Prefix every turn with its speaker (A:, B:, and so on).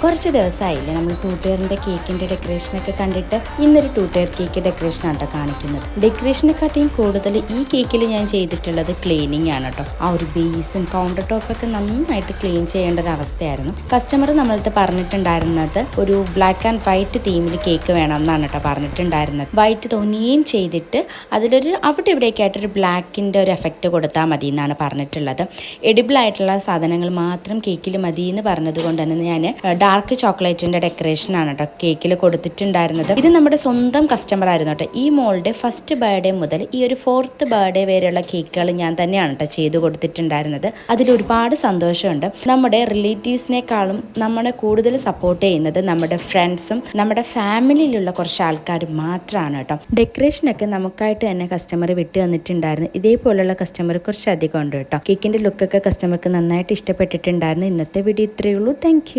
A: കുറച്ച് ദിവസമായില്ലേ നമ്മൾ ടൂ ടയറിൻ്റെ കേക്കിൻ്റെ ഡെക്കറേഷനൊക്കെ കണ്ടിട്ട് ഇന്നൊരു ടൂ ടയർ കേക്ക് ഡെക്കറേഷനാണ് കേട്ടോ കാണിക്കുന്നത്. ഡെക്കറേഷനെക്കാട്ടിയും കൂടുതൽ ഈ കേക്കിൽ ഞാൻ ചെയ്തിട്ടുള്ളത് ക്ലീനിങ് ആണ് കേട്ടോ. ആ ഒരു ബേസും കൗണ്ടർ ടോപ്പൊക്കെ നന്നായിട്ട് ക്ലീൻ ചെയ്യേണ്ട ഒരു അവസ്ഥയായിരുന്നു. കസ്റ്റമർ നമ്മളടുത്ത് പറഞ്ഞിട്ടുണ്ടായിരുന്നത് ഒരു ബ്ലാക്ക് ആൻഡ് വൈറ്റ് തീമിൽ കേക്ക് വേണമെന്നാണ് കേട്ടോ പറഞ്ഞിട്ടുണ്ടായിരുന്നത്. വൈറ്റ് തോന്നിയും ചെയ്തിട്ട് അതിലൊരു അവിടെ ഇവിടെയൊക്കെ ആയിട്ടൊരു ബ്ലാക്കിൻ്റെ ഒരു എഫക്റ്റ് കൊടുത്താൽ മതി എന്നാണ് പറഞ്ഞിട്ടുള്ളത്. എഡിബിൾ ആയിട്ടുള്ള സാധനങ്ങൾ മാത്രം കേക്കിൽ മതി എന്ന് പറഞ്ഞതുകൊണ്ട് തന്നെ ഞാൻ ഡാർക്ക് ചോക്ലേറ്റിൻ്റെ ഡെക്കറേഷനാണ് കേട്ടോ കേക്കിൽ കൊടുത്തിട്ടുണ്ടായിരുന്നത്. ഇത് നമ്മുടെ സ്വന്തം കസ്റ്റമർ ആയിരുന്നു കേട്ടോ. ഈ മോളുടെ ഫസ്റ്റ് ബർത്ത്ഡേ മുതൽ ഈ ഒരു 4th ബർത്ത്ഡേ വരെയുള്ള കേക്കുകൾ ഞാൻ തന്നെയാണ് കേട്ടോ ചെയ്തു കൊടുത്തിട്ടുണ്ടായിരുന്നത്. അതിൽ ഒരുപാട് സന്തോഷമുണ്ട്. നമ്മുടെ റിലേറ്റീവ്സിനേക്കാളും നമ്മളെ കൂടുതൽ സപ്പോർട്ട് ചെയ്യുന്നത് നമ്മുടെ ഫ്രണ്ട്സും നമ്മുടെ ഫാമിലിയിലുള്ള കുറച്ച് ആൾക്കാർ മാത്രമാണ് കേട്ടോ. ഡെക്കറേഷനൊക്കെ നമുക്കായിട്ട് തന്നെ കസ്റ്റമർ വിട്ട് തന്നിട്ടുണ്ടായിരുന്നു. ഇതേപോലുള്ള കസ്റ്റമർ കുറച്ചധികം ഉണ്ട് കേട്ടോ. കേക്കിൻ്റെ ലുക്കൊക്കെ കസ്റ്റമർക്ക് നന്നായിട്ട് ഇഷ്ടപ്പെട്ടിട്ടുണ്ടായിരുന്നു. ഇന്നത്തെ വീഡിയോ ഇത്രയേ ഉള്ളൂ. താങ്ക്